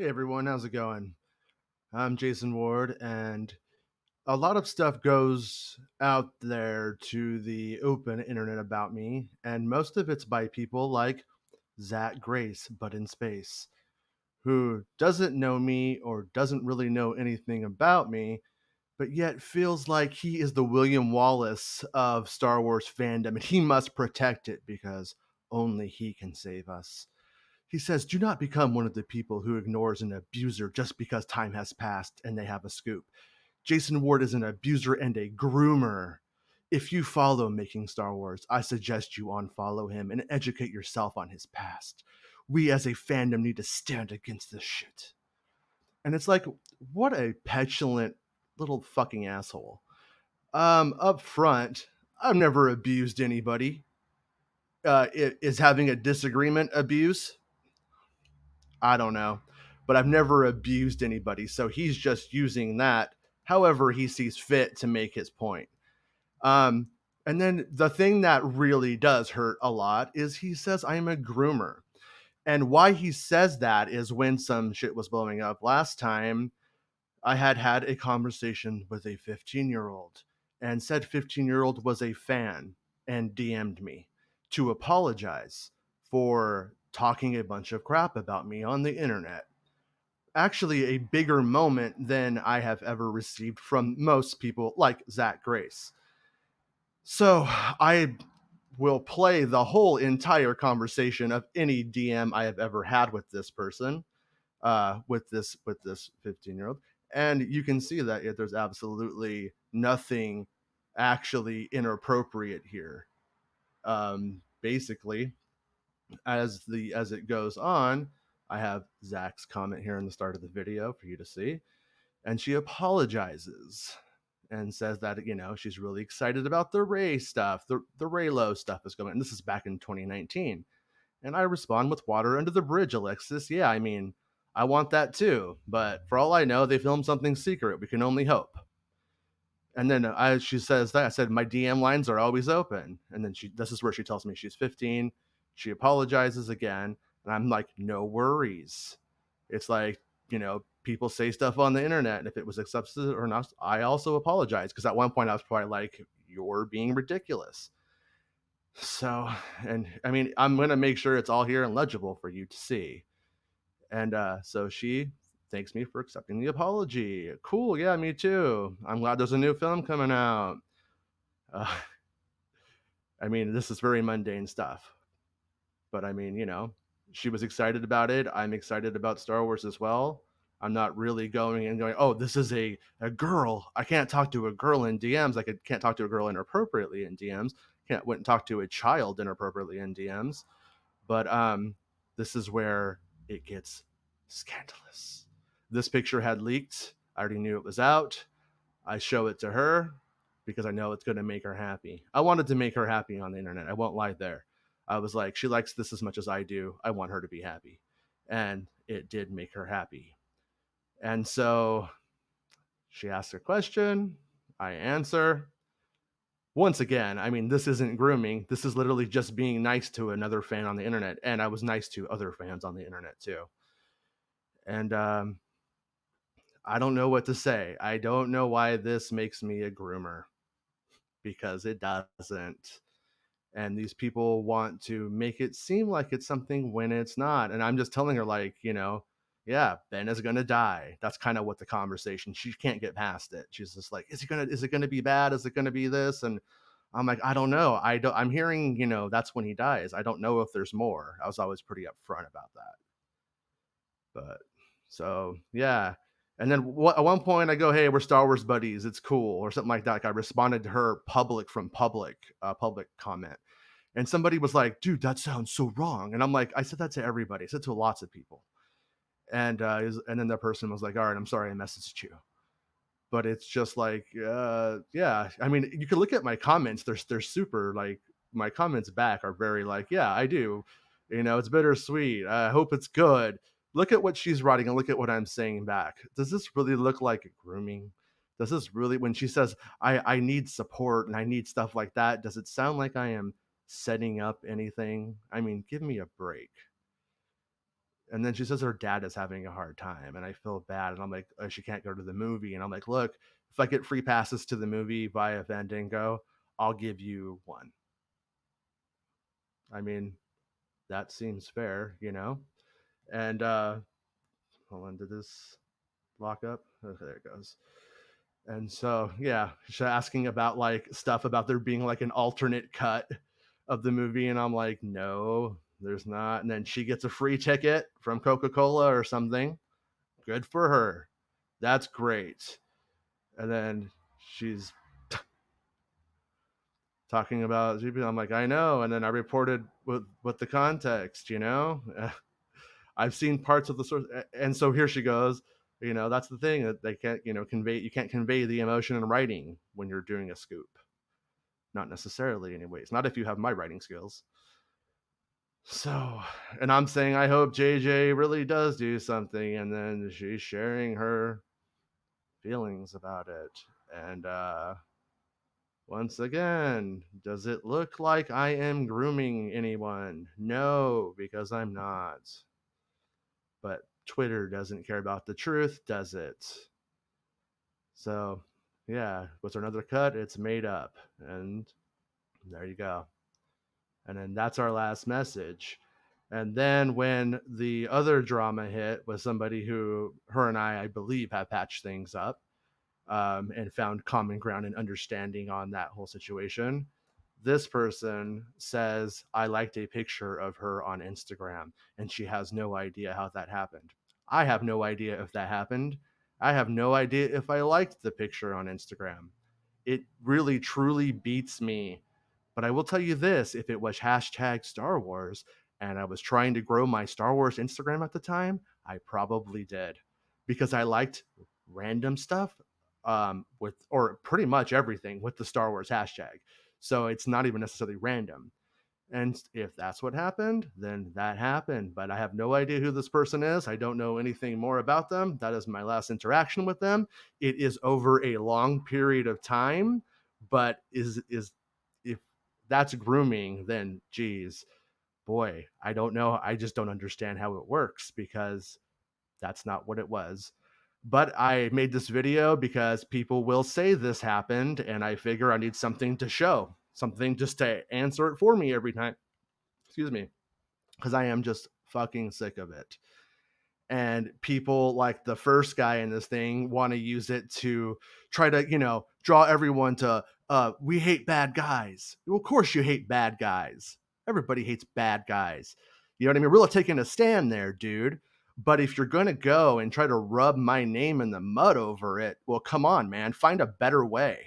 Hey everyone, how's it going? I'm Jason Ward, and a lot of stuff goes out there to the open internet about me, and most of it's by people like Zach Grace, but in space, who doesn't know me or doesn't really know anything about me, but yet feels like he is the William Wallace of Star Wars fandom, and he must protect it because only he can save us. He says, do not become one of the people who ignores an abuser just because time has passed and they have a scoop. Jason Ward is an abuser and a groomer. If you follow Making Star Wars, I suggest you unfollow him and educate yourself on his past. We as a fandom need to stand against this shit. And it's like, what a petulant little fucking asshole. Up front, I've never abused anybody. Is having a disagreement abuse? I don't know, but I've never abused anybody. So he's just using that however he sees fit to make his point. Um, and then the thing that really does hurt a lot is he says, I'm a groomer. And why he says that is when some shit was blowing up last time, I had a conversation with a 15-year-old, and said 15-year-old was a fan and DM'd me to apologize for talking a bunch of crap about me on the internet. Actually, a bigger moment than I have ever received from most people like Zach Grace. So I will play the whole entire conversation of any DM I have ever had with this person, with this 15-year-old, and you can see that there's absolutely nothing actually inappropriate here. Basically, as it goes on, I have Zach's comment here in the start of the video for you to see, and she apologizes and says that she's really excited about the Ray stuff, the Raylo stuff is going. And this is back in 2019, and I respond with water under the bridge, Alexis. Yeah, I mean, I want that too, but for all I know, they filmed something secret. We can only hope. And then she says that I said my DM lines are always open, and then this is where she tells me she's 15. She apologizes again, and I'm like, no worries. It's like people say stuff on the internet, and if it was accepted or not, I also apologize because at one point I was probably like, you're being ridiculous. So, and I mean, I'm gonna make sure it's all here and legible for you to see. And so she thanks me for accepting the apology. Cool, yeah, me too. I'm glad there's a new film coming out. Uh, I mean, this is very mundane stuff, but I mean, she was excited about it. I'm excited about Star Wars as well. I'm not really going and going, oh, this is a girl. I can't talk to a girl in DMs. Can't talk to a girl inappropriately in DMs. Wouldn't talk to a child inappropriately in DMs. But this is where it gets scandalous. This picture had leaked. I already knew it was out. I show it to her because I know it's going to make her happy. I wanted to make her happy on the internet. I won't lie there. I was like, she likes this as much as I do. I want her to be happy. And it did make her happy. And so she asks a question. I answer. Once again, I mean, this isn't grooming. This is literally just being nice to another fan on the internet. And I was nice to other fans on the internet too. And I don't know what to say. I don't know why this makes me a groomer because it doesn't. And these people want to make it seem like it's something when it's not. And I'm just telling her, like, yeah, Ben is gonna die. That's kind of what the conversation. She can't get past it. She's just like, is it gonna be bad? Is it gonna be this? And I'm like, I don't know. I'm hearing, that's when he dies. I don't know if there's more. I was always pretty upfront about that. But so yeah. And then at one point I go, hey, we're Star Wars buddies. It's cool, or something like that. Like I responded to her public comment. And somebody was like, dude, that sounds so wrong. And I'm like, I said that to everybody. I said to lots of people. And then the person was like, all right, I'm sorry I messaged you. But it's just like, yeah. I mean, you can look at my comments. They're super like my comments back are very like, yeah, I do. It's bittersweet. I hope it's good. Look at what she's writing and look at what I'm saying back. Does this really look like grooming? Does this really, when she says I need support and I need stuff like that, does it sound like I am setting up anything? I mean, give me a break. And then she says her dad is having a hard time, and I feel bad. And I'm like, oh, she can't go to the movie. And I'm like, look, if I get free passes to the movie via Fandango, I'll give you one. I mean, that seems fair, you know? And hold on, did this lock up? Okay, there it goes. And so, yeah, she's asking about like stuff about there being like an alternate cut of the movie. And I'm like, no, there's not. And then she gets a free ticket from Coca Cola or something. Good for her. That's great. And then she's talking about GP. I'm like, I know. And then I reported with the context, you know? I've seen parts of the source. And so here she goes. You know, that's the thing that they can't, you know, convey. You can't convey the emotion in writing when you're doing a scoop. Not necessarily, anyways. Not if you have my writing skills. So, and I'm saying I hope JJ really does do something, and then she's sharing her feelings about it. And once again, does it look like I am grooming anyone? No, because I'm not. But Twitter doesn't care about the truth, does it? So, yeah, was there another cut? It's made up. And there you go. And then that's our last message. And then when the other drama hit was somebody who her and I believe, have patched things up, and found common ground and understanding on that whole situation. This person says, I liked a picture of her on Instagram, and she has no idea how that happened. I have no idea if that happened. I have no idea if I liked the picture on Instagram. It really, truly beats me. But I will tell you this, if it was hashtag Star Wars and I was trying to grow my Star Wars Instagram at the time, I probably did because I liked random stuff, with, or pretty much everything with the Star Wars hashtag. So it's not even necessarily random. And if that's what happened, then that happened. But I have no idea who this person is. I don't know anything more about them. That is my last interaction with them. It is over a long period of time, but is if that's grooming, then geez, boy, I don't know. I just don't understand how it works because that's not what it was. But I made this video because people will say this happened, and I figure I need something to show, something just to answer it for me every time. Excuse me, because I am just fucking sick of it. And people like the first guy in this thing want to use it to try to, you know, draw everyone to, we hate bad guys. Well, of course you hate bad guys. Everybody hates bad guys. You know what I mean? We're really taking a stand there, dude. But if you're going to go and try to rub my name in the mud over it, well, come on, man, find a better way.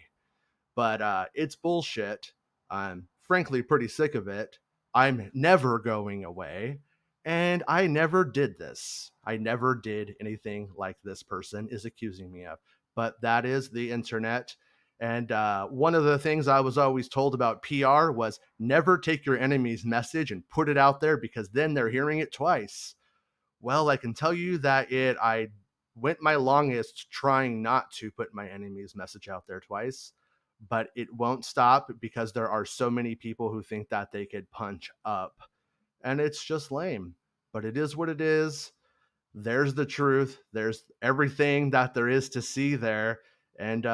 But it's bullshit. I'm frankly pretty sick of it. I'm never going away. And I never did this. I never did anything like this person is accusing me of. But that is the internet. And one of the things I was always told about PR was never take your enemy's message and put it out there because then they're hearing it twice. Well, I can tell you that I went my longest trying not to put my enemy's message out there twice, but it won't stop because there are so many people who think that they could punch up. And it's just lame. But it is what it is. There's the truth. There's everything that there is to see there. And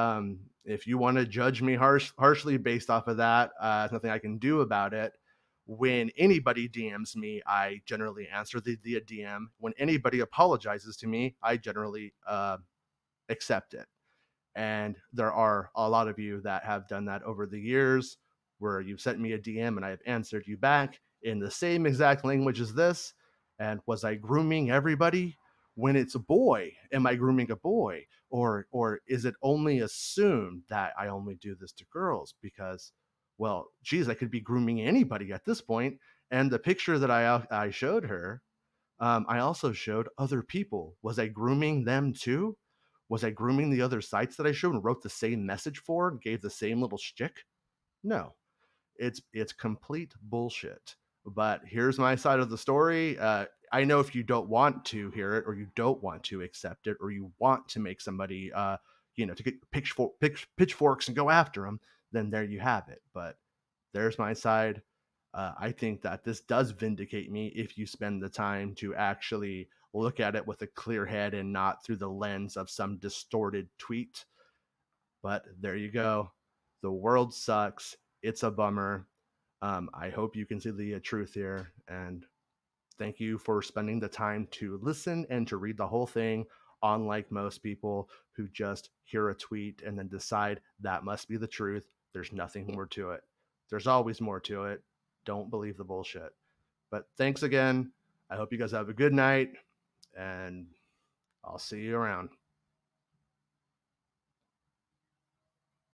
if you want to judge me harshly based off of that, there's nothing I can do about it. When anybody DMs me, I generally answer the DM. When anybody apologizes to me, I generally accept it. And there are a lot of you that have done that over the years where you've sent me a DM and I have answered you back in the same exact language as this. And was I grooming everybody? When it's a boy, am I grooming a boy? Or is it only assumed that I only do this to girls? Because, well, geez, I could be grooming anybody at this point. And the picture that I showed her, I also showed other people. Was I grooming them too? Was I grooming the other sites that I showed and wrote the same message for and gave the same little shtick? No, it's complete bullshit. But here's my side of the story. I know if you don't want to hear it, or you don't want to accept it, or you want to make somebody, to get pitchforks and go after them, then there you have it. But there's my side. I think that this does vindicate me if you spend the time to actually look at it with a clear head and not through the lens of some distorted tweet. But there you go. The world sucks. It's a bummer. I hope you can see the truth here. And thank you for spending the time to listen and to read the whole thing, unlike most people who just hear a tweet and then decide that must be the truth. There's nothing more to it. There's always more to it. Don't believe the bullshit. But thanks again. I hope you guys have a good night, and I'll see you around.